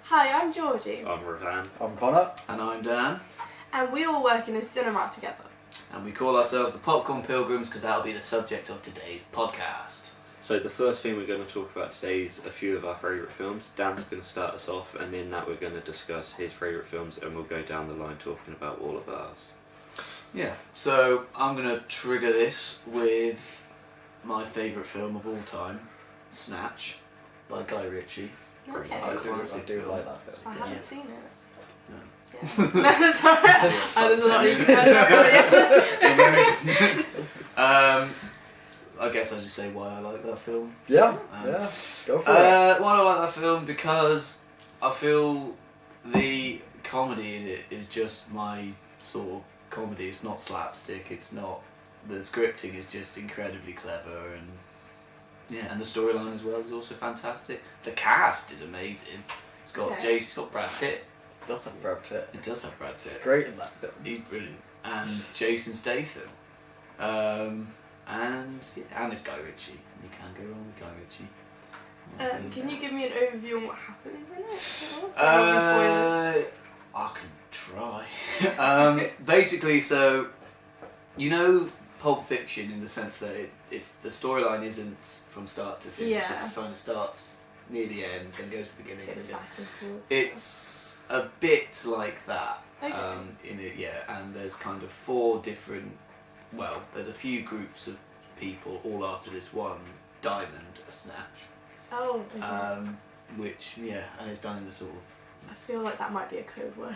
Hi, I'm Georgie. I'm Ravan. I'm Connor. And I'm Dan. And we all work in a cinema together. And we call ourselves the Popcorn Pilgrims because that'll be the subject of today's podcast. So the first thing we're going to talk about today is a few of our favourite films. Dan's going to start us off, and in that we're going to discuss his favourite films, and we'll go down the line talking about all of ours. Yeah, so I'm going to trigger this with my favourite film of all time, Snatch, by Guy Ritchie. Okay. A classic I do film. like that film. I haven't Yeah. seen it. No. Yeah. No, sorry. There's a lot you can I guess I'll just say why I like that film. Yeah, go for it. Why do I like that film? Because I feel the comedy in it is just my sort of comedy. It's not slapstick. It's not. The scripting is just incredibly clever, and yeah, and the storyline as well is also fantastic. The cast is amazing. It's got it's got Brad Pitt. It does have Brad Pitt. It does have Brad Pitt. Great in that film. He's brilliant. And Jason Statham. And it's Guy Ritchie. You can't go wrong with Guy Ritchie. Can you give me an overview on what happens in it? I can try. Basically, so you know Pulp Fiction in the sense that it's the storyline isn't from start to finish. Yeah. It kind of starts near the end and goes to the beginning. It's back and forth. It's a bit like that. Okay. In it, yeah, and there's kind of four different. Well, there's a few groups of people all after this one diamond, a snatch. Oh, okay. Which, yeah, and it's done in the sort of. I feel like that might be a code word.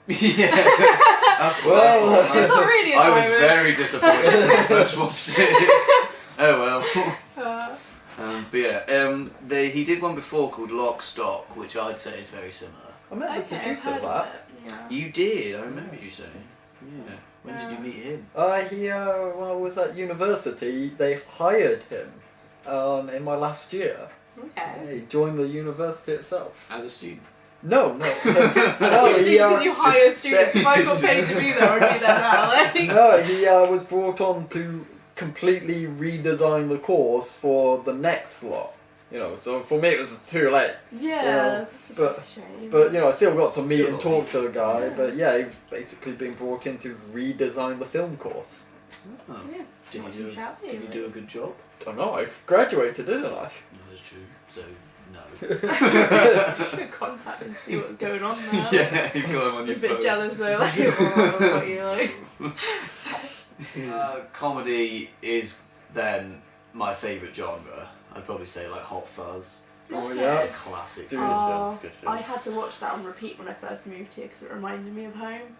Yeah, that's what I thought. It's not really a I was diamond. very disappointed when I first watched it. Oh well. But yeah, he did one before called Lock, Stock, which I'd say is very similar. I met the Okay, I've producer heard of of that. it. Yeah. You did, I remember you saying. Yeah. When did you meet him? He when I was at university, they hired him in my last year. Okay. He joined the university itself. As a student. No. No, Because you hire students. If I got paid to be there, I'd be there now. Like. No, he was brought on to completely redesign the course for the next lot. You know, so for me it was too late. Yeah, that's a bit of a shame. But I still got to meet and Still talk to the guy. But he was basically being brought in to redesign the film course. Oh. Yeah. Did you do a good job? I know, I graduated, didn't I? No, that's true. So, no. Should contact and see what's going on now. Yeah, you've got him on Just a your bit phone. jealous though, like, what you like. Comedy is then my favourite genre. I'd probably say like Hot Fuzz. Oh Okay. yeah. It's a classic. Dude. Good film. I had to watch that on repeat when I first moved here because it reminded me of home.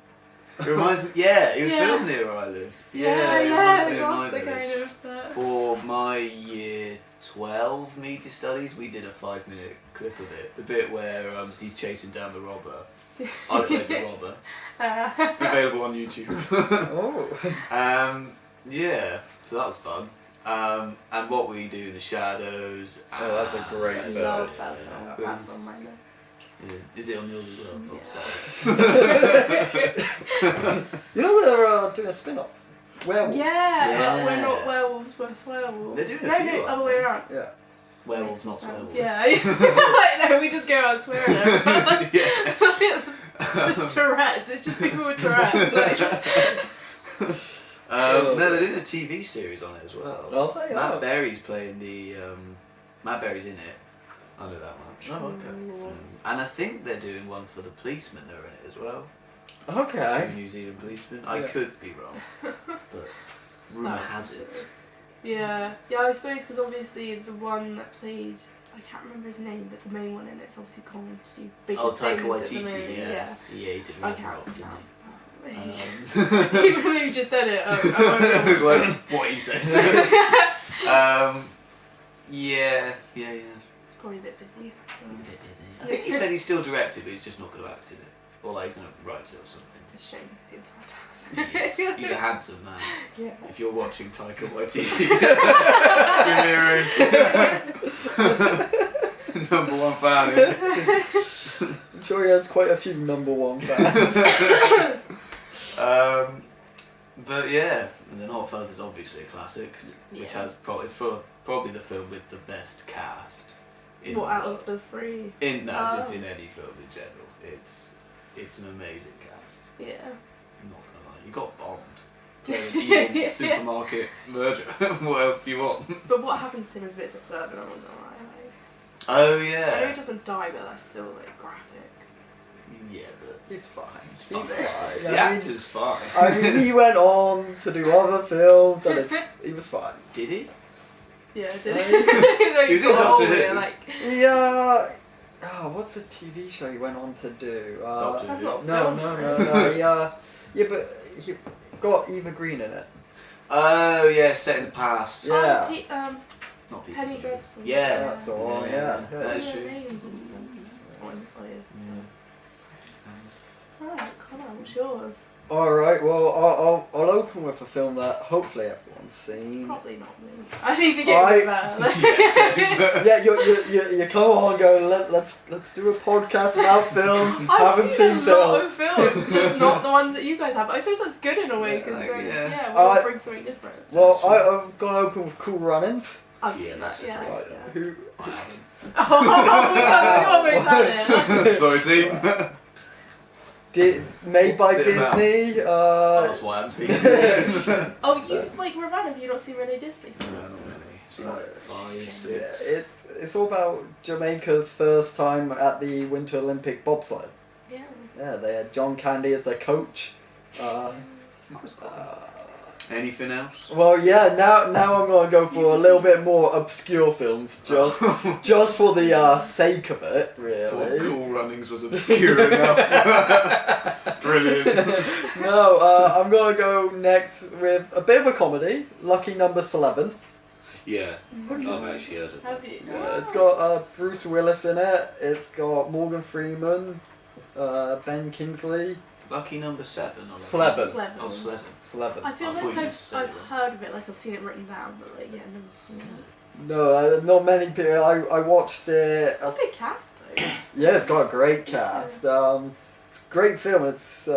It reminds me. Yeah, it was Yeah. filmed near where I live. It Yeah, reminds me it of was my the village. kind of For my year 12 media studies, we did a 5-minute clip of it. The bit where he's chasing down the robber. I played the robber. Available on YouTube. Oh. Yeah, so that was fun. And What We Do in the Shadows. Oh, that's a great I film. love that film. That's on my list. Yeah. Is it on yours as well? Yeah. Oh, sorry. You know they're doing a spin-off. Werewolves. Yeah, Yeah. but we're not werewolves, we're swearwolves. They're doing a no, few, no, aren't other way they? around. Yeah. Werewolves, not werewolves. Yeah, like, no, we just go out swearing. Yeah. It's just Tourette's, it's just people with Tourette's. Like. No, they're doing a TV series on it as well. Oh, they are. Matt Berry's playing the. Matt Berry's in it. I know that much. Oh, okay. And I think they're doing one for the policemen that are in it as well. Okay. 2 New Zealand policemen. I Yeah. could be wrong, but rumour has it. Yeah, I suppose because obviously the one that played, I can't remember his name, but the main one in it's obviously gone to do big Oh, things Taika at the Waititi, moment, yeah. Yeah, he did I really can't rock, didn't pronounce he? that. Even though you just said it, I was like, what he said. Yeah. It's probably a bit busy. I think he said he's still directed, but he's just not going to act in it. Or like he's going to write it or something. It's a shame because He is. He's a handsome man. Yeah. If you're watching Taika Waititi, you're number one fan. I'm sure he has quite a few #1 fans. But yeah, and then Hot Fuzz is obviously a classic, which Yeah. has probably the film with the best cast in What the out world. of the three? Just in any film in general. It's an amazing cast. Yeah. I'm not gonna lie, you got Bond. Playing evil supermarket murderer. What else do you want? But what happens to him is a bit disturbing, I'm not gonna lie. Oh I know yeah. he doesn't die, but that's still like graphic. Yeah, but He's fine. He's fine. fine. the I mean, actor's fine. I mean, he went on to do other films, and he was fine. Did he? Yeah, did He was in Doctor Who. Like, what's the TV show he went on to do? Doctor that's Who. not a No, film. no. Yeah, but he got Eva Green in it. Oh yeah, set in the past. Yeah. Not people. Penny Dreadful. Yeah. That's all. Yeah. That is What's true. her name? Oh, I'm sorry. Alright, Connor, what's yours? All right. Well, I'll open with a film that hopefully everyone's seen. Probably not me. I need to get Right. Yeah, you come on, go. Let's do a podcast about films. I've Haven't seen seen a lot film. of films, just not the ones that you guys have. I suppose that's good in a way because Yeah. we all I- bring something different. Well, I'm gonna open with Cool Runnings. I've Yeah, seen that's that. a Yeah. Right. yeah. Who? I haven't. Oh, we almost had it. Sorry, team. Made by Sit 'em out. Disney. That's why I haven't seen it. Oh, you like Ravan? Have you not seen many Disney No, films? not really. So like 5, 6. Yeah, it's all about Jamaica's first time at the Winter Olympic bobsled. Yeah. Yeah, they had John Candy as their coach. Anything else? Well, yeah. Now I'm gonna go for a little bit more obscure films, just for the sake of it, Thought really. Cool Runnings was obscure enough. Brilliant. No, I'm gonna go next with a bit of a comedy, Lucky Number 11. Yeah, I've actually heard of that. Have you? It's got Bruce Willis in it. It's got Morgan Freeman, Ben Kingsley. Lucky number 7. Or Slevin. Slevin. Oh, Slevin. Slevin. I feel I thought like you I've said that. heard of it, like I've seen it written down, but like, yeah, never seen it. No, not many people. I watched it. It's a big cast though. Yeah, it's got a great cast. It's a great film. It's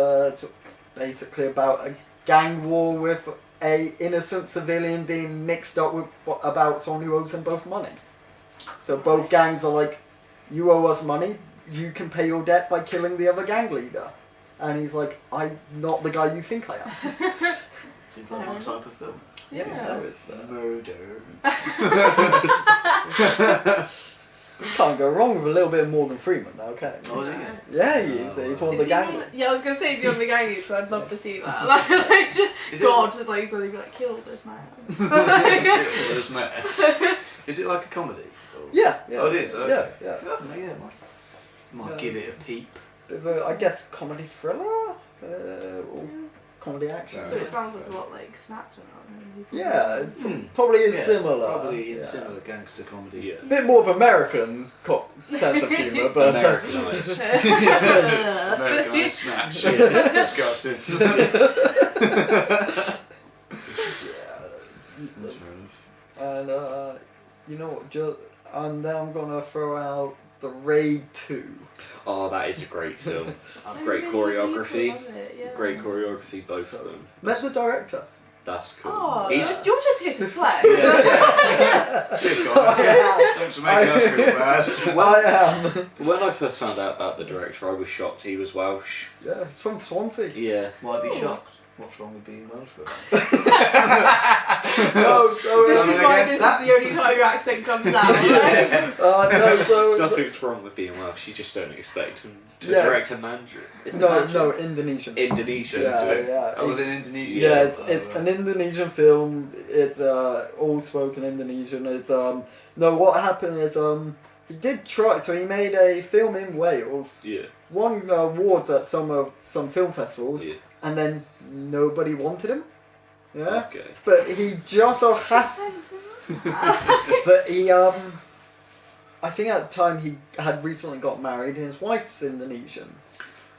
basically about a gang war with a innocent civilian being mixed up with about someone who owes them both money. So both gangs are like, you owe us money. You can pay your debt by killing the other gang leader. And he's like, I'm not the guy you think I am. Seems like my type of film. Yeah. Murder. Can't go wrong with a little bit of Morgan Freeman, though, okay? Oh, is it? Yeah, he is. He's one of the Is he gang. on- Yeah, I was gonna say he's on the gang lead, so I'd love to see that. Like, Is God, like, so they'd be like, kill this man. There's Matt. Is it like a comedy? Or- Yeah. Oh, it is? Okay. Yeah. Oh, yeah, might give it a peep. Bit of a, I guess, comedy thriller? Or comedy action? So it sounds like a lot like Snatch. Yeah, it probably is Yeah, similar. Probably in yeah. similar gangster comedy. Yeah. A bit more of American sense of humour, but Americanised. Americanised snatch. Yeah. Disgusting. and you know what? And then I'm gonna throw out the Raid 2. Oh, that is a great film. So Great many choreography. people love it, yeah. Great choreography, both of them. Met the director. That's cool. Oh, He's- you're just here to flex. Cheers, guys. Thanks for making us feel bad. I am. When I first found out about the director, I was shocked he was Welsh. Yeah, it's from Swansea. Yeah. Might be Oh. shocked. What's wrong with being Welsh? No, so This is why this That- is the only time your accent comes out. Right? no, so Nothing's wrong with being Welsh, you just don't expect him to Yeah. direct a Mandarin. Is it no, Mandarin? no, Indonesian. Indonesian. Yeah. I was in Indonesia. Yeah, it's right. an Indonesian film. It's all spoken Indonesian. It's no, what happened is he did try. So he made a film in Wales, Yeah. won awards at some film festivals, Yeah. and then nobody wanted him. Yeah, Okay. but he just so happened. But he I think at the time he had recently got married, and his wife's Indonesian.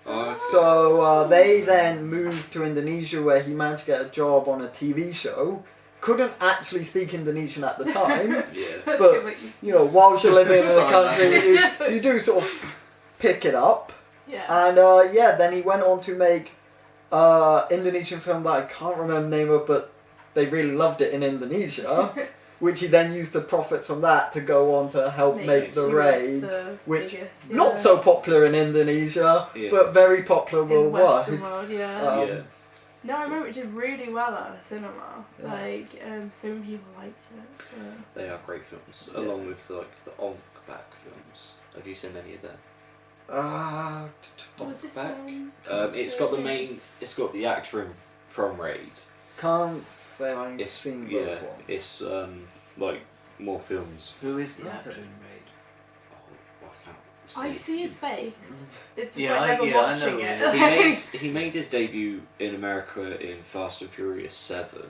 Oh, So they then moved to Indonesia, where he managed to get a job on a TV show. Couldn't actually speak Indonesian at the time, yeah. but you know, whilst you're living in the Sign country, you do sort of pick it up. Yeah. And then he went on to make Indonesian film that I can't remember the name of, but they really loved it in Indonesia. which he then used the profits from that to go on to help make the raid, which not so popular in Indonesia, but very popular worldwide. Western world, Yeah. No, I remember it did really well at the cinema. Like, so many people liked it. Yeah. They are great films, along with like the Onk-back films. Have you seen any of them? Was this Back? one? It's got the actor from Raid. Can't say I've seen those ones. It's like more films. Who is the actor in Raid? Oh, I can't I see his face. It's just Yeah, like never I watching know. it. he made his debut in America in Fast and Furious 7.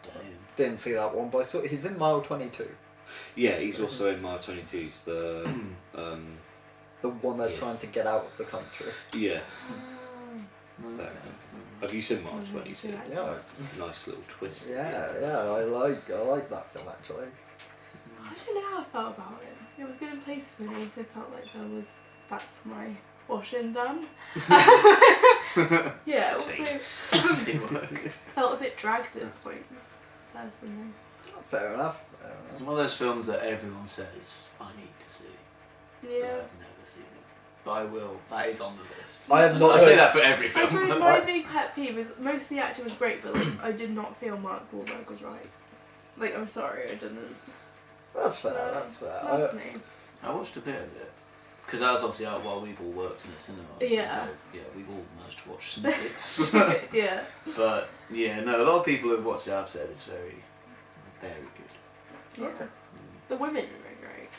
Damn. Didn't see that one, but I saw he's in Mile 22. Yeah, he's also in Mile 22. He's the The one that's trying to get out of the country. yeah. Oh. Have you seen Mile 22? Yeah. Nice little twist. Yeah, I like that film actually. I don't know how I felt about it. It was good in places, but I also felt like that's my washing done. Yeah, also felt a bit dragged at points, personally. Fair enough. It's one of those films that everyone says I need to see. But Yeah. I've never seen it. But I will. That is on the list. I have not I say heard- that for every I film. suppose my big pet peeve is most of the acting was great, but like I did not feel Mark Wahlberg was right. Like, I'm sorry, I didn't. That's fair. That's fair. That's me. I watched a bit of it. Because that was obviously out while we've all worked in a cinema. Yeah. So, yeah, we've all managed to watch some bits. Yeah. But, yeah, no, a lot of people who've watched it have said it's very, very good. Yeah. Okay. The women were great.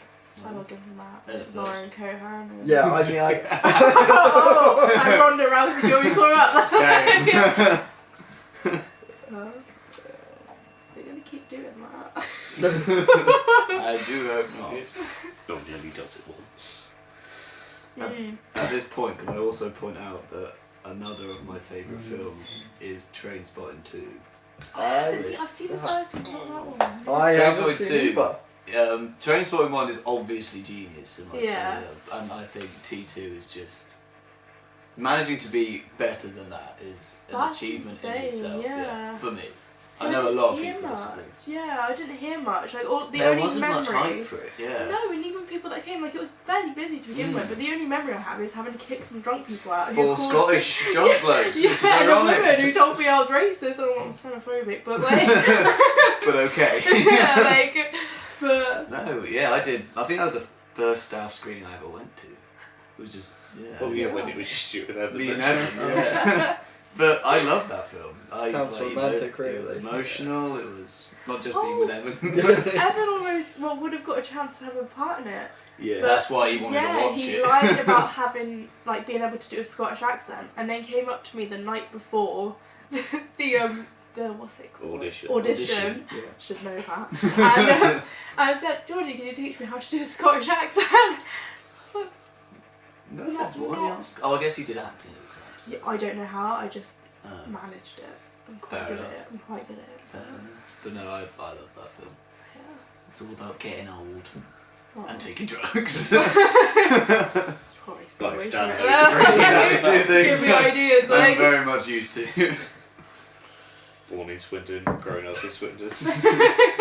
I will give them that. They're the Lauren Cohan. And Yeah, I mean, I. oh, and Ronda Rousey, do you want me to call her up? They're going to keep doing that. I do hope not. Nobody only does it once. At this point, can I also point out that another of my favourite films is Trainspotting 2. I've seen the first one, not that one. I haven't Trainspotting seen 2. either. Trainspotting 1 is obviously genius, and, Yeah. and I think T2 is just managing to be better than that is an That's achievement in insane, itself. yeah. For me, So I know a lot of didn't people hear disagree. much. Yeah, I didn't hear much. Like all the There only wasn't memory. much hype for it. Yeah. No, and even people that came, like it was fairly busy to begin with, but the only memory I have is having to kick some drunk people out. who For called- Scottish drunk blokes. Yeah, This is and a ironic. woman who told me I was racist. I'm xenophobic, but like, But okay. yeah, like, but No, yeah, I did. I think that was the first staff screening I ever went to. It was just, yeah. Oh yeah, when it was just you and Evan. Me and Evan, yeah. But I loved that film. Sounds romantic, It was really. emotional. It was not just being with Evan. Evan almost would have got a chance to have a part in it. Yeah. That's why he wanted to Yeah, watch he it. lied about having being able to do a Scottish accent, and then came up to me the night before the what's it called? Audition. Audition. Yeah. Should know that. And said, Georgie, can you teach me how to do a Scottish accent? I was like, No That's offense, what not- else? Oh, I guess he did acting at the time. So. yeah, I don't know how. I just Oh, managed it. I'm quite Fair good enough. at it. I'm quite good at it. fair enough. But no, I love that film. Yeah. It's all about getting old Oh. and taking drugs. Probably stay Life away down from those it. Exactly, two things. Give me ideas, I'm like. very much used to. Born in Swindon, grown up in Swindon.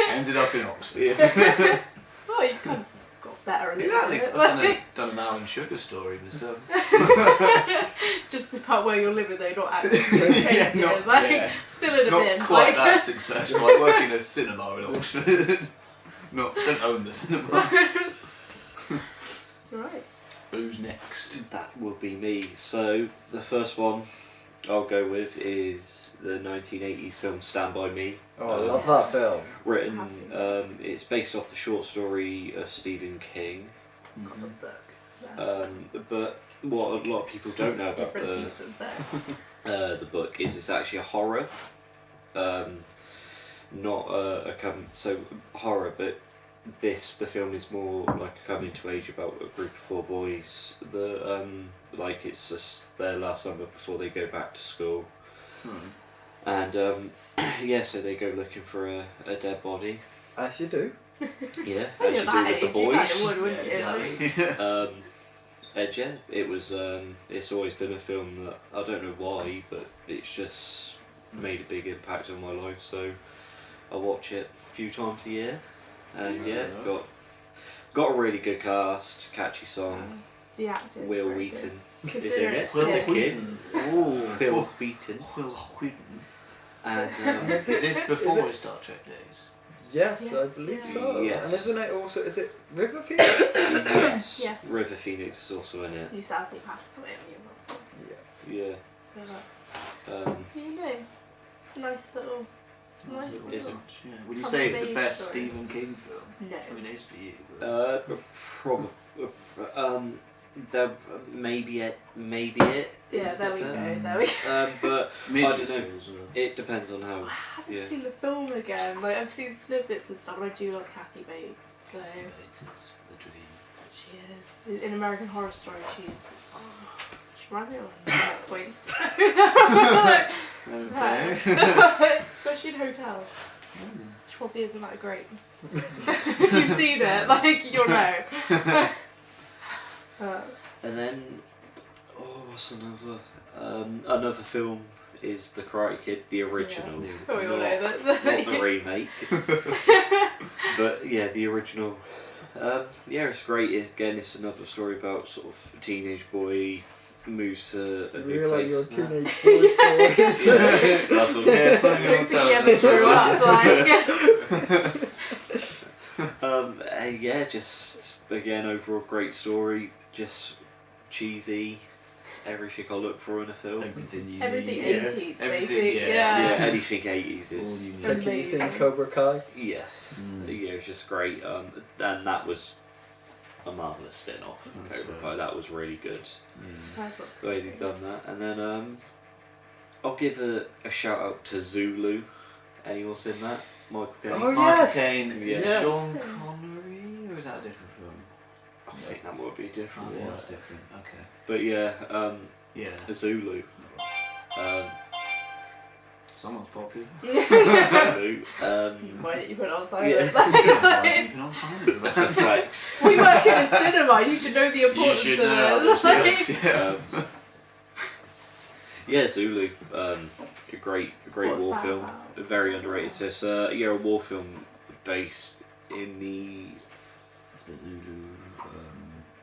Ended up in Oxford. Yeah. Oh, you kind of got better a little Exactly. bit. I've done an Alan Sugar story myself. Just about where you're living though, not actually changing. yeah. Still in a Not bin. quite like. that successful. I work in a cinema in Oxford. Don't own the cinema. Right. Who's next? That would be me. So the first one I'll go with is the 1980s film Stand By Me. Oh, I love that film. Written, Have seen it's based off the short story of Stephen King. The book. That's But what a lot of people don't know about different seasons there. the book is it's actually a horror. Not so horror, but the film is more like a coming to age about a group of 4 boys. Like it's just their last summer before they go back to school, and yeah, so they go looking for a dead body. As you do. Yeah, When as you're you that do with the age, you boys. kind of would, wouldn't you? Like, Exactly. And yeah, it was. It's always been a film that I don't know why, but it's just made a big impact on my life. So I watch it a few times a year, and got a really good cast, catchy song. The actor. Will Wheaton is in Consider it. Will as a kid. Wheaton. Ooh. Will Wheaton. Will Wheaton. And Is this before his Star Trek days? Yes, I Yes, believe yeah. so. Yes. And isn't it also, is it River Phoenix? yes, Yes. River Phoenix is also in it. You sadly passed away when you were Yeah. Yeah. You know, it's a nice little. Nice Little Is it? touch, yeah. Would you Coming say it's of the age best story. Stephen King film? No. I mean, it is for you. But... Probably. There maybe it. Yeah, there we go. There we go. But I Music don't know. as well. It depends on how. I haven't Yeah. seen the film again. Like I've seen snippets and stuff. But I do love Kathy Bates. So It's the dream. she is in American Horror Story. She reminds me of that point. Okay. Especially in Hotel. Which probably isn't that great. If you've seen it, like you'll know. And then, what's another? Another film is The Karate Kid, the original, Oh, we all know that. not the remake. But yeah, the original. Yeah, it's great. Again, it's another story about sort of a teenage boy moves to a new Really, place. your and that. teenage boy stories. That's what- Yeah, I something don't will think he tell ever us. grew up. Like, and yeah, just again overall great story. Just cheesy, everything I look for in a film. Everything you everything need. 80s, Everything, basically. yeah. Yeah, Yeah. anything 80s All is you need. Have you seen Amazing. Cobra Kai? yes. Yeah, it was just great. And that was a marvelous spin-off. That's Cobra right. Kai. That was really good. Mm. I've got to The way go. they've done that, and then I'll give a shout out to Zulu. Anyone seen that? Michael Caine. Oh, Michael yes. Caine, Yes. Sean Connery, or is that a different film? I think that might be a I different think one. that's different. Okay. But yeah, Yeah. Zulu. Someone's popular. Zulu. Why didn't you put it on Yeah. silent? Why have you been on silent about That's a it? flex. We work in a cinema. You should know the You importance should of know how it. this Like- works, yeah. Yeah, Zulu. A great What's war that film. about? Very underrated. So it's a war film based in the It's the Zulu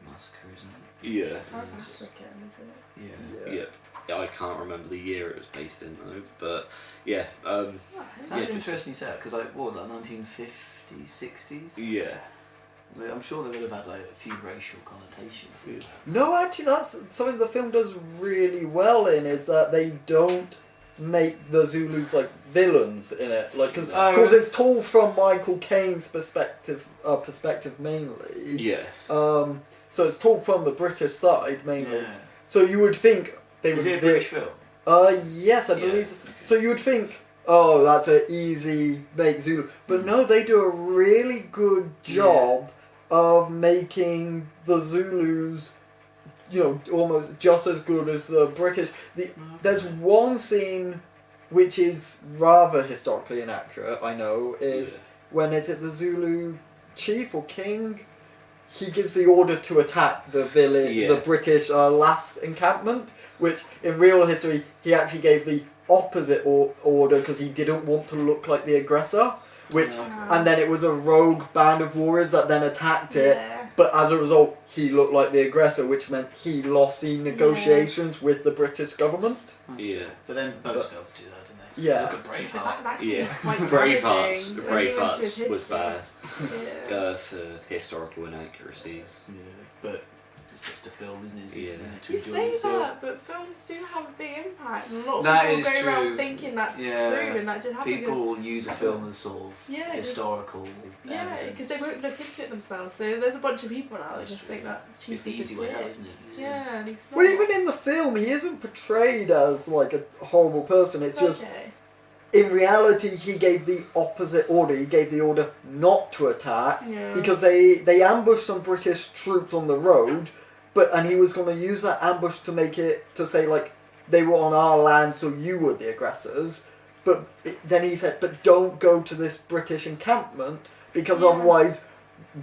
massacre, isn't yeah. South African, isn't it? it? Yeah. Yeah. Yeah, I can't remember the year it was based in though, but yeah, Oh, Sounds Yeah. interesting set, because like, what was that, 1950s, 60s? yeah, Like, I'm sure they would have had like a few racial connotations. No, actually, that's something the film does really well in, is that they don't make the Zulus like villains in it, like because it's told from Michael Caine's perspective mainly. yeah, So it's told from the British side mainly. Yeah. So you would think they Is would. it a British film? Yes, I Yeah. believe so. So you would think, oh, that's an easy make Zulu, but no, they do a really good job of making the Zulus, almost just as good as the British. There's one scene which is rather historically inaccurate, I know, is when is it the Zulu chief or king? He gives the order to attack the village, the British last encampment, which in real history he actually gave the opposite order because he didn't want to look like the aggressor. And then it was a rogue band of warriors that then attacked it. Yeah. But as a result, he looked like the aggressor, which meant he lost the negotiations with the British government. yeah. But then most films do that, don't they? Yeah. Look at Braveheart. That can be Yeah. quite Braveheart's damaging when you went to his was history. bad Yeah. for historical inaccuracies. Yeah, but it's just a film, isn't it? It's just Yeah. meant to You enjoy say yourself. that, but films do have a big impact. And a lot of That people is go true. around thinking that's Yeah. true and that did happen. People use a film as sort of Yeah, 'cause- historical Yeah, evidence. because they won't look into it themselves. So there's a bunch of people now that That's just true. think that It's cheesy the easy way out, isn't it? Yeah, and he's not. Well, even in the film, he isn't portrayed as like a horrible person. It's just, Okay. in reality, he gave the opposite order. He gave the order not to attack Yeah. because they ambushed some British troops on the road, and he was going to use that ambush to make it to say like they were on our land, so you were the aggressors. But then he said, but don't go to this British encampment because Yeah. otherwise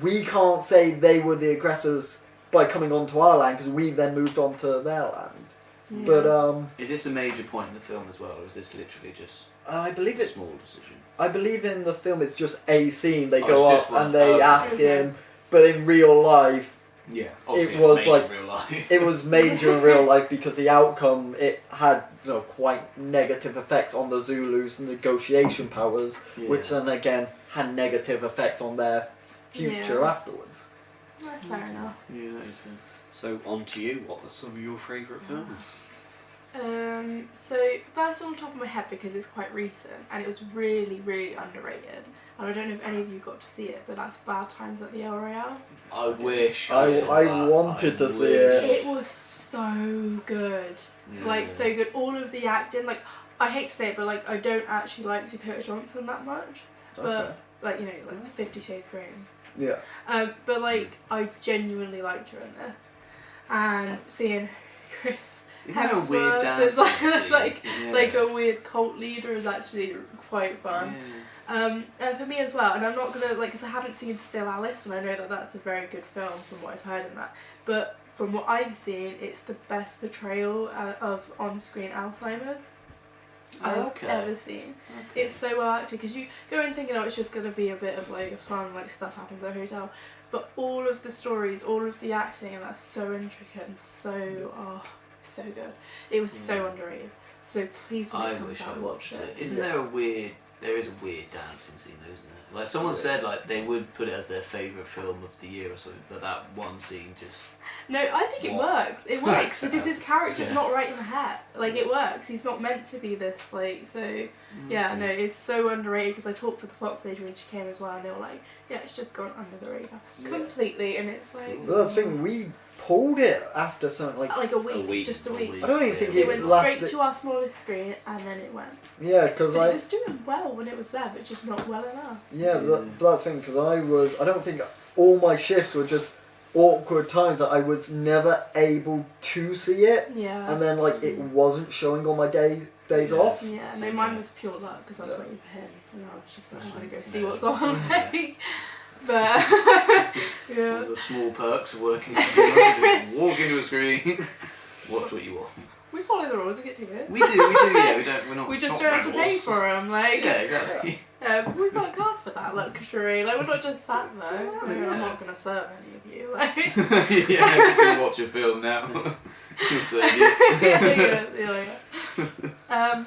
we can't say they were the aggressors by coming onto our land because we then moved on to their land. Yeah. But Is this a major point in the film as well, or is this literally just I believe it's. Small decision. I believe in the film it's just a scene. They Oh, go it's just up one. and they Oh, ask okay. him, but in real life, Yeah, obviously was it's major like- in real life. it was major in real life because the outcome it had quite negative effects on the Zulus' negotiation powers, Yeah. which then again had negative effects on their future Yeah. afterwards. That's fair enough. Yeah, that is fair. So on to you. What are some of your favourite films? So first on top of my head, because it's quite recent and it was really, really underrated. And I don't know if any of you got to see it, but that's Bad Times at the El Royale. I wish I saw that. wanted to I see wish. it. It was so good. Yeah. Like, so good. All of the acting, like, I hate to say it, but like, I don't actually like Dakota Johnson that much. But like, you know, like 50 Shades Grey. Yeah. But like, I genuinely liked her in there. And seeing Chris Isn't there a Hemsworth weird as dancing scene? like Yeah. a weird cult leader is actually quite fun. Yeah. And for me as well, and I'm not gonna like, because I haven't seen Still Alice, and I know that that's a very good film from what I've heard in that. But from what I've seen, it's the best portrayal of on-screen Alzheimer's I've ever seen. Okay. It's so well acted, because you go in thinking, oh, it's just gonna be a bit of like fun, like stuff happens at a hotel. But all of the stories, all of the acting, and that's so intricate and so good. It was so underrated. So please, when I it comes wish out, I watch watched it. it. Isn't there a weird? There is a weird dancing scene, though, isn't there? Like someone said, like they would put it as their favourite film of the year or something, but that one scene just. No, I think it What? works. It works because his character's Yeah. not right in the head. Like, it works. He's not meant to be this, like, so... Yeah, no, it's so underrated, because I talked to the Fox lady when she came as well, and they were like, yeah, it's just gone under the radar. Yeah. Completely, and it's like... Well, that's the thing. We pulled it after something like. a week, week. just a week. I don't even think It it went lasted. straight to our smallest screen, and then it went. Yeah, because But it was doing well when it was there, but just not well enough. Yeah, but that's the thing, because I don't think all my shifts were just awkward times that I was never able to see it, Yeah. and then like it wasn't showing on my days Yeah. off. Yeah, no, mine was pure luck, because I was waiting for him, and I was just like, I'm going to go see Yeah. what's on. Like, but, yeah. All the small perks of working in cinema, just walk into a screen, watch what you want. We follow the rules, we get tickets. We do, yeah, we're not. We just not don't have to pay rebels. for them, like. Yeah, exactly. We've got a card for that luxury. Like, we're not just sat there. Like, I'm not going to serve any of you. Like, Yeah, I'm just gonna watch a film now. So, yeah. yeah.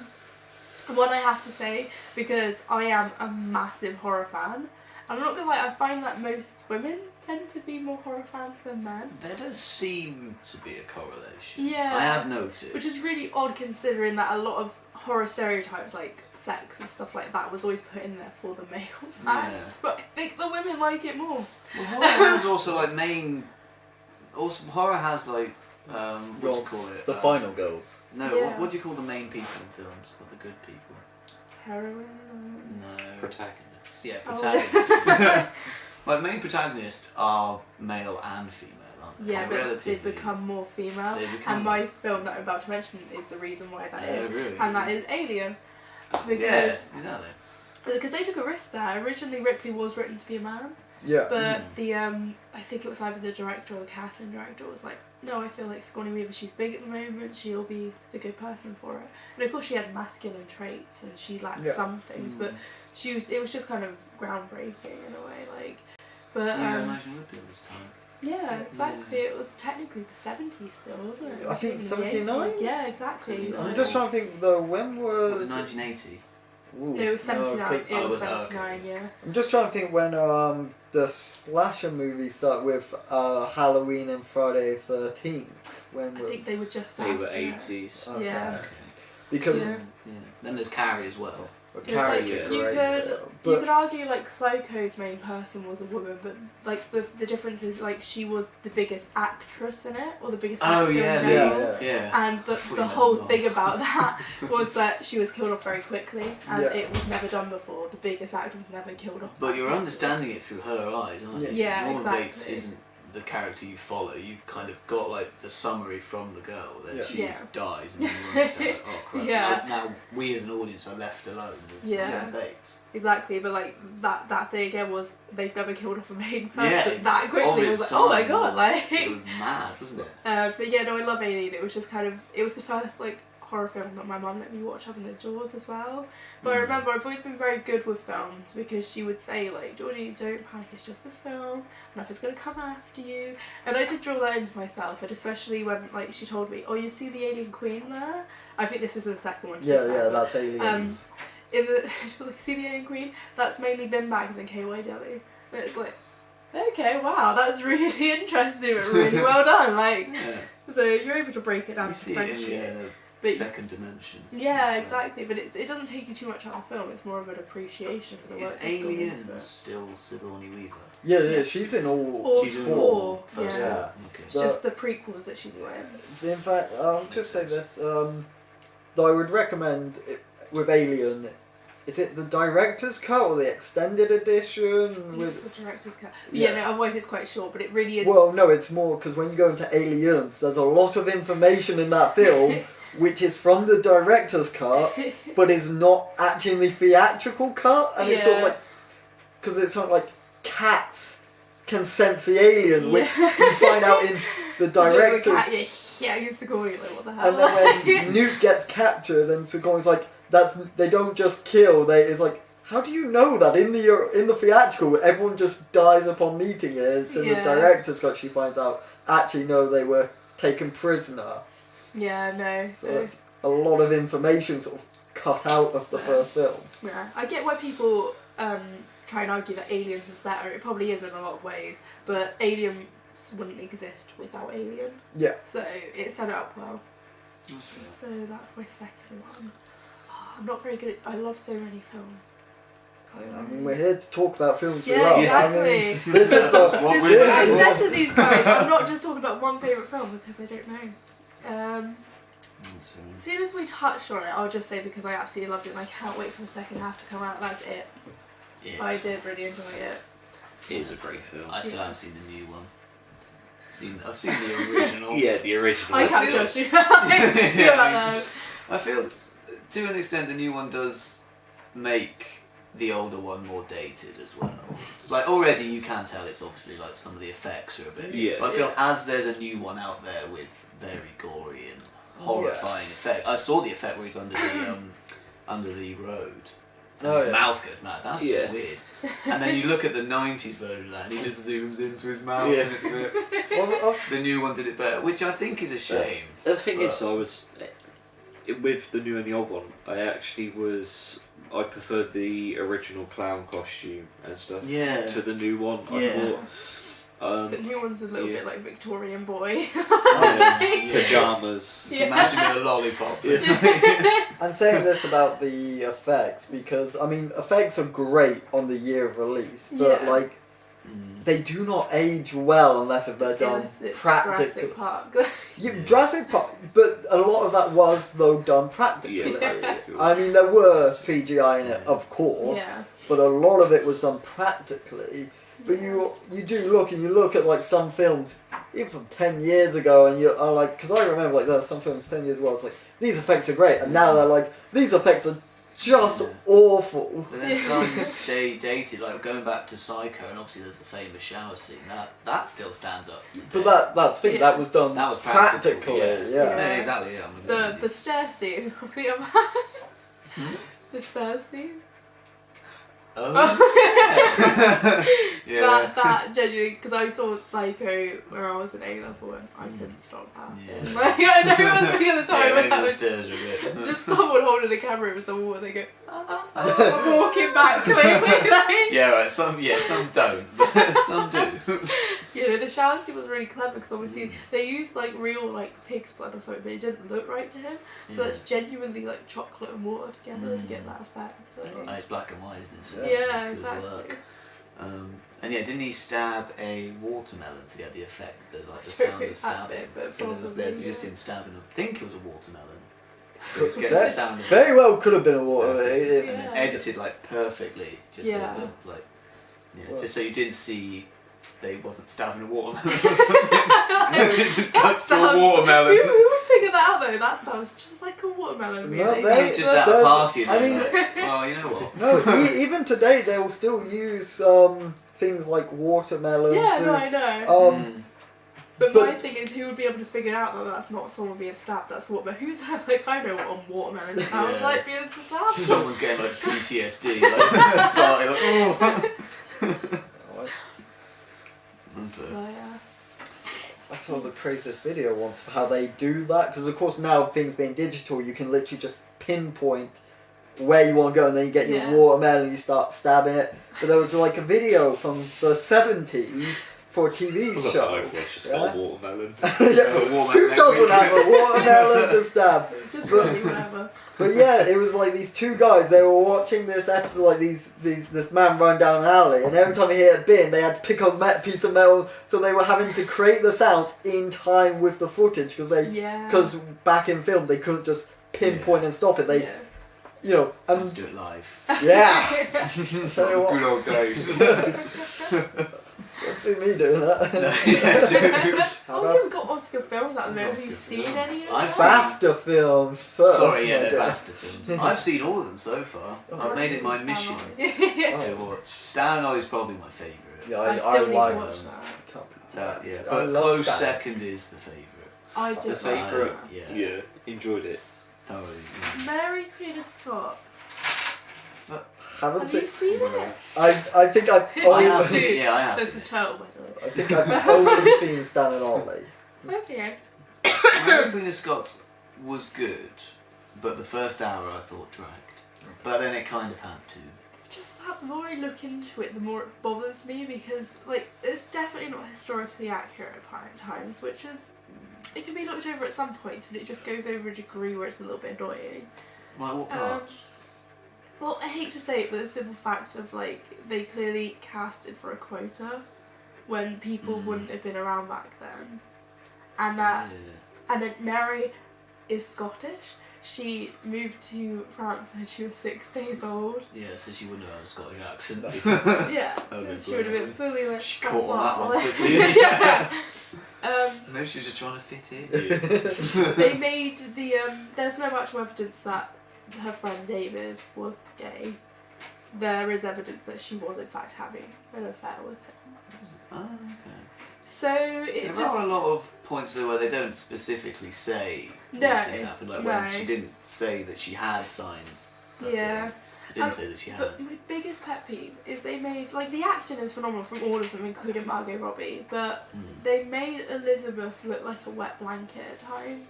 What I have to say, because I am a massive horror fan, I'm not gonna lie, I find that most women tend to be more horror fans than men. There does seem to be a correlation. Yeah. I have noticed. Which is really odd, considering that a lot of horror stereotypes, like sex and stuff like that, was always put in there for the male fans. Yeah. But I think the women like it more. Well, horror has also like main. Also, horror has like what do you call it? The final girls. No, Yeah. what do you call the main people in films? Or the good people? Heroin. No. Protagonist. Yeah, Oh. protagonists. Like main protagonists are male and female, aren't they? Yeah, but Relatively. they've become more female. They become And my film that I'm about to mention is the reason why that is. Really? And that is Alien. Because Yeah, exactly. because they took a risk there. Originally Ripley was written to be a man, Yeah. but the I think it was either the director or the casting director was like, no, I feel like Sigourney Weaver, she's big at the moment, she'll be the good person for it. And of course she has masculine traits and she lacks Yeah. some things, but it was just kind of groundbreaking in a way, like. But Yeah, imagine Ripley this time. yeah, exactly. It was technically the 70s still, wasn't it? I think Even the 79? 80s. Yeah, exactly. I'm So- just trying to think though. When Was was? it 1980? Ooh, No, it was 79. 'cause It was okay. 79, yeah. I'm just trying to think when the slasher movies start with Halloween and Friday 13th. When I were think they were just They were after it. 80s. okay. Yeah. Because Yeah. Yeah. Then there's Carrie as well. It's Carrie's like, a you great could film, you but could argue like Sloko's main person was a woman, but like the difference is like she was the biggest actress in it, or the biggest Oh actor yeah, in yeah, general. yeah. And I thought the you whole meant thing that. about that was that she was killed off very quickly, and Yeah. it was never done before. The biggest actor was never killed off. But that you're quickly. understanding it through her eyes, aren't you? Yeah, Norman Bates exactly. isn't the character you follow. You've kind of got like the summary from the girl, then Yeah. she Yeah. dies, and then you understand. Like, oh crap! Yeah. Now we as an audience are left alone with Yeah. Norman Bates. Exactly, but like that thing again was they've never killed off a main person Yeah, that quickly. of It its was like, oh my time god, was- like. it was mad, wasn't it? But yeah, no, I love Alien. It was just kind of, it was the first like horror film that my mum let me watch other than Jaws as well. But I remember I've always been very good with films because she would say like, Georgie, don't panic, it's just a film, and nothing's gonna come after you. And I did draw that into myself, and especially when like she told me, oh, you see the alien queen there? I think this is the second one. Yeah, that's Aliens. In the she was like, see the alien queen? That's mainly bin bags and KY jelly. And it's like, okay, wow, that's really interesting and really well done. Like, so you're able to break it down to friendship. In a second dimension. Yeah, exactly. But it doesn't take you too much out of the film. It's more of an appreciation for the work. Is Aliens still Sigourney Weaver? Yeah, she's in all. She's in four. First Yeah. one. Okay. It's just the prequels that she's in. In fact, I'll just say this. Though I would recommend it with Alien. Is it the director's cut or the extended edition? It's the director's cut. Yeah, no, otherwise it's quite short, but it really is. Well, no, it's more because when you go into Aliens, there's a lot of information in that film which is from the director's cut, but is not actually in the theatrical cut, and it's sort of like, because it's sort of like cats can sense the alien, which you find out in the director's. Yeah, I used to go like, what the hell? And then when Newt gets captured, and Sigourney's like, they don't just kill. It's like, how do you know that in the theatrical everyone just dies upon meeting it? It's in the director's cut she finds out. Actually, no, they were taken prisoner. Yeah, no. So that's a lot of information sort of cut out of the first film. Yeah, I get why people try and argue that Aliens is better. It probably is in a lot of ways, but Aliens wouldn't exist without Alien. Yeah. So it set it up well. So that's my second one. I'm not very good at... I love so many films. I mean, we're here to talk about films we yeah, love. exactly. I mean, this is I said to these guys, I'm not just talking about one favourite film because I don't know. As soon as we touched on it, I'll just say because I absolutely loved it and I can't wait for the second half to come out. That's it. Yes. I did really enjoy it. It is a great film. I still haven't seen the new one. I've seen the original. Yeah, the original. I can't judge you. I feel, to an extent, the new one does make the older one more dated as well. Like, already you can tell it's obviously, like, some of the effects are a bit... Yeah. But I feel as there's a new one out there with very gory and horrifying effect. I saw the effect where he's under the road. And his mouth goes mad. That's just weird. And then you look at the 90s version of that and he just zooms into his mouth and it's a bit... The new one did it better, which I think is a shame. The thing is, I was... With the new and the old one, I preferred the original clown costume and stuff to the new one. I thought, the new one's a little bit like Victorian boy. Pyjamas. You can imagine with a lollipop. I'm saying this about the effects because, I mean, effects are great on the year of release, but like, they do not age well unless if they're done practically. Jurassic Park. Jurassic Park, but a lot of that was though done practically. I mean, there were CGI in it, of course, but a lot of it was done practically. But you do look at like some films, even from 10 years ago, and you're like, because I remember like there were some films 10 years ago, I was like, these effects are great, and now they're like, these effects are just awful. But then some stay dated, like going back to Psycho, and obviously there's the famous shower scene. That still stands up today. But that's the thing, that was done practically. No, exactly. Yeah. The stair scene. The stair scene. Oh. That genuinely, because I saw Psycho when I was in A level and I couldn't stop laughing. Like, I know it was me at the time, but that was just someone holding the camera with the wall and they go, I'm walking back clearly. Like. Yeah, right. Some don't, but some do. Yeah, the shower scene was really clever because obviously they used like real like pig's blood or something, but it didn't look right to him. So that's genuinely like chocolate and water together to get that effect. Like, it's black and white, isn't it? So yeah, exactly. Work. And didn't he stab a watermelon to get the effect, the sound of stabbing? So there's just him stabbing. I think it was a watermelon. So it gets the sound of very well could have been a watermelon. And then edited like perfectly, just so it looked like, just so you didn't see. They wasn't stabbing a watermelon or something. It just cuts to a watermelon. Who would figure that out though? That sounds just like a watermelon. Really. No, he's just at a party. And I mean, well, you know what? No, even today they will still use things like watermelons. Yeah, no, I know. But my thing is, who would be able to figure out that that's not someone being stabbed? That's watermelon. Who's that? Like, I know what a watermelon sounds like being stabbed. Someone's getting like PTSD, like darting, like, oh. Yeah. I saw the craziest video once for how they do that, because of course now things being digital, you can literally just pinpoint where you want to go, and then you get your watermelon and you start stabbing it. But there was like a video from the 70s for a TV show. I've just got a watermelon. Who doesn't have a watermelon to stab? Just really whatever. But yeah, it was like these two guys, they were watching this episode, like this man run down an alley, and every time he hit a bin, they had to pick up a piece of metal, so they were having to create the sounds in time with the footage, because back in film, they couldn't just pinpoint and stop it. They, you know, and let's do it live. Yeah. Tell you what. Good old days. Don't see me doing that. No, we've got Oscar films at the moment. Have you seen any of them? BAFTA films first. Sorry, yeah, they're BAFTA films. I've seen all of them so far. I've made it my mission to watch. Stan and Ollie's probably my favourite. Yeah, I still need to watch that. Yeah, but close second is the favourite. I do. The favourite. Yeah, enjoyed it. Thoroughly. Mary Queen of Scots. Have you seen it? I think I've I only have seen it. Yeah, I have There's seen a it. turtle, by the way. I think I've only seen Stan and Ollie. Okay. Mary Queen of Scots was good, but the first hour I thought dragged. But then it kind of had to. Just that, the more I look into it, the more it bothers me, because like it's definitely not historically accurate at times, which is, it can be looked over at some points, but it just goes over a degree where it's a little bit annoying. Like what parts? Well, I hate to say it, but the simple fact of like they clearly casted for a quota when people wouldn't have been around back then, and that, and then Mary is Scottish. She moved to France when she was 6 days old. Yeah, so she wouldn't have had a Scottish accent. Yeah, she would have been fully like. She caught on that one quickly. Yeah. Maybe she was just trying to fit in. They made the there's no actual evidence that her friend David was gay. There is evidence that she was in fact having an affair with him. Oh, okay. So it there are a lot of points though where they don't specifically say these things happened. Like when she didn't say that she had signs. Yeah. They didn't say that she had. But my biggest pet peeve is they made, like, the acting is phenomenal from all of them, including Margot Robbie, but they made Elizabeth look like a wet blanket at times.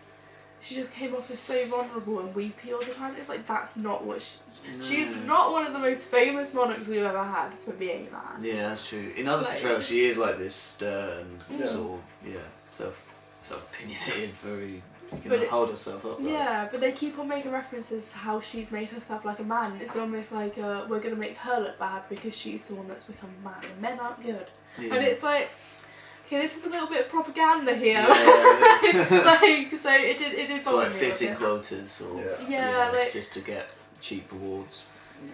She just came off as so vulnerable and weepy all the time. It's like, that's not what she's not one of the most famous monarchs we've ever had for being that. Yeah, that's true. In other portrayals, she is like this stern, sort of, self-opinionated, very, hold herself up. Yeah, but they keep on making references to how she's made herself like a man. It's almost like, we're going to make her look bad because she's the one that's become a man, and men aren't good. Yeah. And it's like, okay, this is a little bit of propaganda here. Yeah. Like, so it did it's bother like me fitting quotas or like, just to get cheap awards.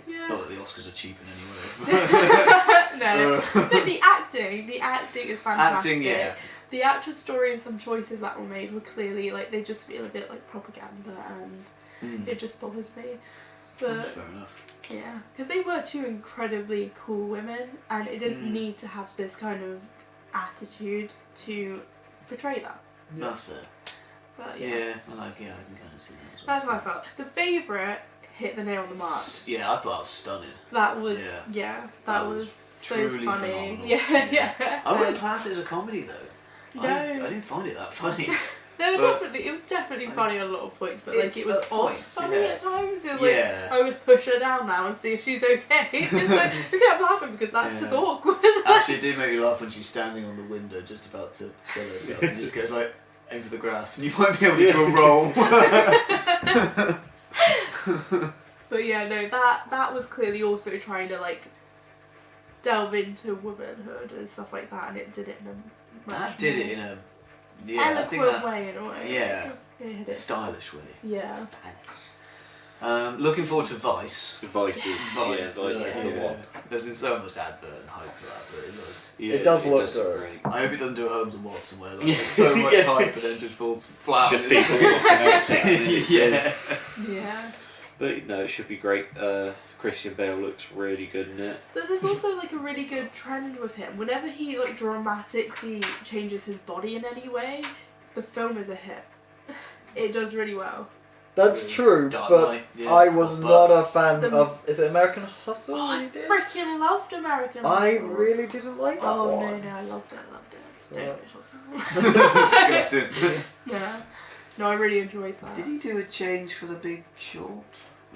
Yeah. Not that the Oscars are cheap in any way. No. But the acting is fantastic. Acting, yeah. The actual story and some choices that were made were clearly, like, they just feel a bit like propaganda, and it just bothers me. But fair enough. Yeah, because they were two incredibly cool women, and it didn't need to have this kind of attitude to portray that. That's fair. But yeah, I can kind of see that as well. That's how I felt. The favourite hit the nail on the mark. Yeah, I thought that was stunning. That was that was so truly funny. Phenomenal. Yeah. I wouldn't class it as a comedy though. No. I didn't find it that funny. It was definitely funny on a lot of points, but like it was odd funny at times. It was like, I'm going to push her down now and see if she's okay. Just like, we kept laughing because that's just awkward. Actually, it did make me laugh when she's standing on the window just about to kill herself and just goes like, aim for the grass and you might be able to do a roll. But yeah, no, that was clearly also trying to like delve into womanhood and stuff like that, and it did it in a eloquent way in a way. Yeah, a stylish way. Yeah. Looking forward to Vice. Vice is the one. There's been so much advert and hype for that, but it does. Yeah, it does look good. I hope it doesn't do a Holmes and Watson where like, there's so much hype and then just falls flat. Just people walking out 6 minutes. Yeah. But no, it should be great. Christian Bale looks really good in it. But there's also like a really good trend with him. Whenever he like dramatically changes his body in any way, the film is a hit. It does really well. That's true, Dark but Knight, yeah, I it's was got not a fan The- of. Is it American Hustle? Oh, I you did? freaking loved American I Hustle. really didn't like that Oh one. no, I loved it. Don't Yeah. know what you're talking about. Disgusting. Yeah. No, I really enjoyed that. Did he do a change for The Big Short?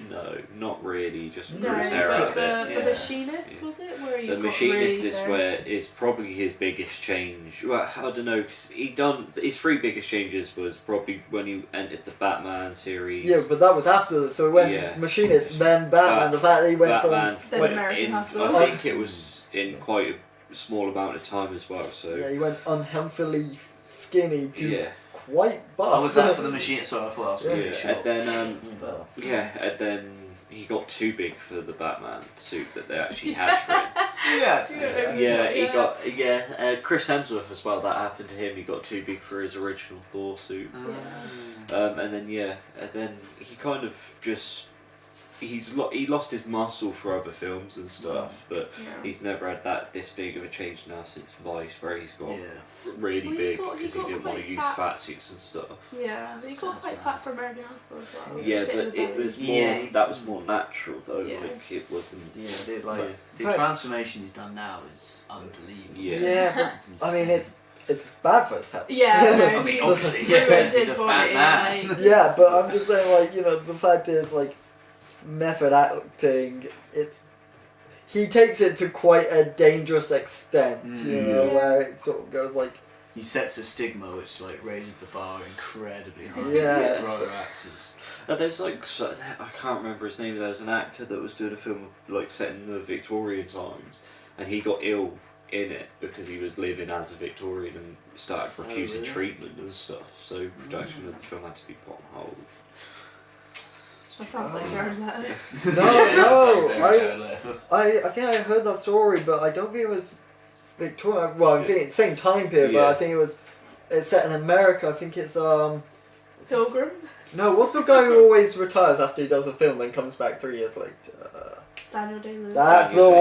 No, not really. Just No, Bruce Harris but a bit. the Yeah. Machinist, was it? Where he The got Machinist really is big? where is probably his biggest change. Well, I don't know, because he done his three biggest changes was probably when he entered the Batman series. Yeah, but that was after. So when Yeah. Machinist, then Batman. The fact that he went Batman. Then from American Hustle. I think it was in quite a small amount of time as well. So yeah, he went unhealthily skinny to yeah, quite buff. Oh, was that for The Machine? Sorry, I thought that was for The Yeah. Big yeah. Short. And then But- and then he got too big for the Batman suit that they actually had for him. Yeah, He got Chris Hemsworth as well. That happened to him. He got too big for his original Thor suit. And then he kind of just he lost his muscle for other films and stuff, but Yeah. he's never had this big of a change now since Vice, where he's got Yeah. Well, really he big got- because he he got didn't want quite to use fat. fat suits and stuff. Yeah, he got That's quite mad. fat for American Hustle as well. Yeah, A bit but of a it belly. was more Yeah. that was more natural though. Yeah. Like it wasn't. Yeah, the Fact- transformation he's done now is unbelievable. Yeah. Yeah, It's I mean insane. it's bad for his health. Yeah, no, I mean, he obviously, ruined yeah, his he's a body, fat man. like- Yeah, but I'm just saying, like, you know, the fact is, like, method acting, he takes it to quite a dangerous extent, you know, Yeah. where it sort of goes like, He sets a stigma which like raises the bar incredibly high Yeah. for other actors. There's I can't remember his name. There was an actor that was doing a film like set in the Victorian times, and he got ill in it because he was living as a Victorian and started refusing really? treatment and stuff. So production of the film had to be put on hold. That sounds like Jared Leto. I think I heard that story, but I don't think it was Victoria. Well, I think it's the same time period, but Yeah. I think it's set in America. I think it's Pilgrim. no, what's the guy who always retires after he does a film and comes back 3 years later? Daniel Day-Lewis. That's the Daniel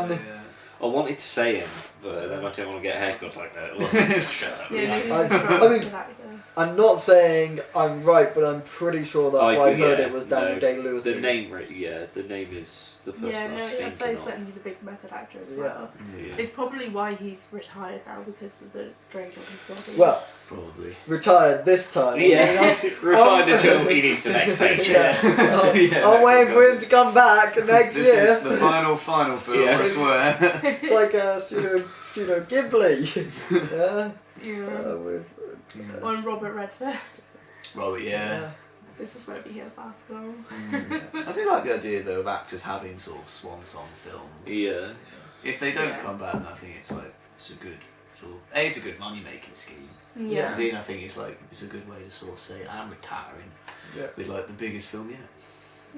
Day-Lewis. one. I wanted to say him, but then I didn't want to get a haircut like that. Shut up. Yeah, no, he's I- a strong I mean- good actor. I'm not saying I'm right, but I'm pretty sure that's why I heard it was Daniel no, Day-Lewis. The name, the name is the person Yeah, I no, was I'm thinking fairly of. certain he's a big method actor as Yeah. well. Yeah, It's probably why he's retired now, because of the drain on his body. Well, probably. retired this time. Yeah, retired Um, until he needs the next page. Yeah. Yeah, I'm waiting for him to come back next This year. is the final film, Yeah. I swear. It's like Studio Ghibli. Yeah. Yeah. With, On Robert Redford. Robert, yeah. This is where he hears that film. I do like the idea though of actors having sort of swan song films. Yeah. If they don't Yeah. come back, then I think it's like it's a good sort of it's a good money making scheme. Yeah. And then I think it's like it's a good way to sort of say I'm retiring Yeah. with like the biggest film yet.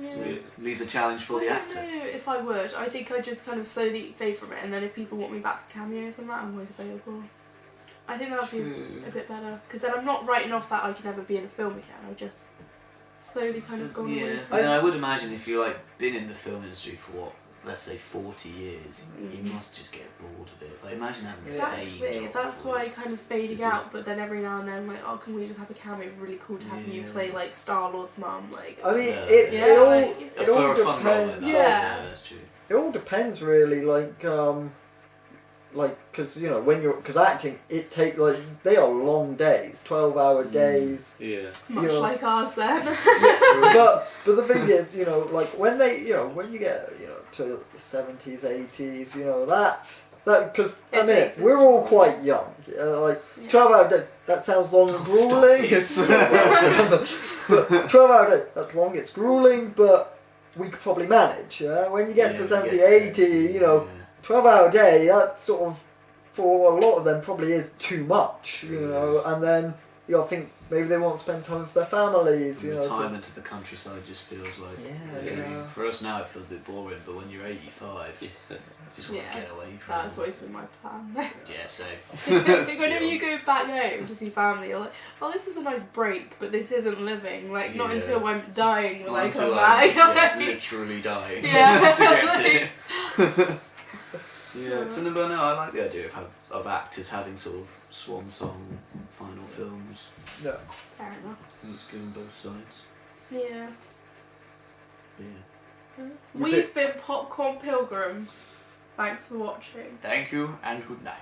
Yeah. So it leaves a challenge for the I actor. don't know if I would. I think I just kind of slowly fade from it, and then if people want me back for cameos and that, I'm always available. I think that would be a bit better, because then I'm not writing off that I can never be in a film again. I just slowly kind of gone away. Yeah, from but then it. I would imagine if you're like been in the film industry for what, let's say 40 years, you must just get bored of it. Like imagine having the same Exactly. job. That's why kind of fading So out, just- but then every now and then, like, oh, can we just have a cameo? It'd be really cool to have you Yeah. play like Star Lord's mum, like. I mean, Yeah. it Yeah, all like, it all for a fun role like depends. that. Yeah. That's true. It all depends really, because you know because acting it take like they are long days, 12-hour days. Yeah. Much you know. like ours then. but the thing is, you know, like when you get to the 70s, 80s, you know, that because I It's mean ages. we're all quite young. Like Yeah. 12-hour days, that sounds long and grueling. But 12-hour days, that's long. It's grueling, but we could probably manage. When you get to 70, 80, you know. 12-hour day, that sort of, for a lot of them, probably is too much, you know, and then I think maybe they want to spend time with their families. You know, retirement to the countryside just feels like. Yeah. For us now, it feels a bit boring, but when you're 85, you just want to get away from it. That's always been my plan. Yeah, so. Whenever you go back home to see family, you're like, oh, this is a nice break, but this isn't living. Like, not until I'm dying will I come back. Literally dying. Yeah. To get to. Yeah, cinema. No, I like the idea of actors having sort of swan song final films. Yeah. Fair enough. And it's good on both sides. Yeah. Yeah. We've been Popcorn Pilgrims. Thanks for watching. Thank you and good night.